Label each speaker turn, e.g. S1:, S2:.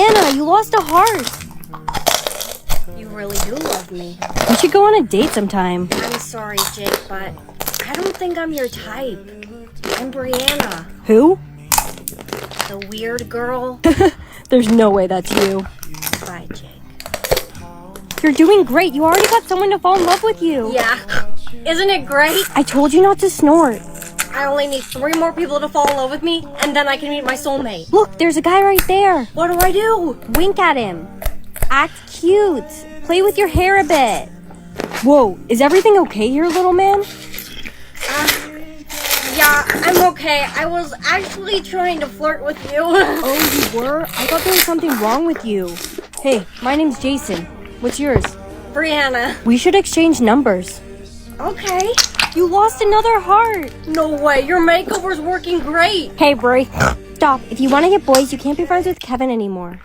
S1: Brianna, you lost a heart.
S2: You really do love me.
S1: We should go on a date sometime.
S2: I'm sorry, Jake, but I don't think I'm your type. I'm Brianna,
S1: Who?
S2: the weird girl.
S1: There's no way that's you.
S2: Bye, Jake.
S1: You're doing great. You already got someone to fall in love with you.
S2: Yeah, isn't it great?
S1: I told you not to snort.
S2: I only need 3 more people to fall in love with me, and then I can meet my soulmate.
S1: Look, there's a guy right there.
S2: What do I do?
S1: Wink at him. Act cute. Play with your hair a bit. Whoa, is everything okay here, little man?
S2: Yeah, I'm okay. I was actually trying to flirt with you.
S1: Oh, you were? I thought there was something wrong with you. Hey, my name's Jason. What's yours?
S2: Brianna.
S1: We should exchange numbers.
S2: Okay.
S1: You lost another heart.
S2: No way, your makeover's working great.
S1: Hey, Bri. Stop. If you want to get boys, you can't be friends with Kevin anymore.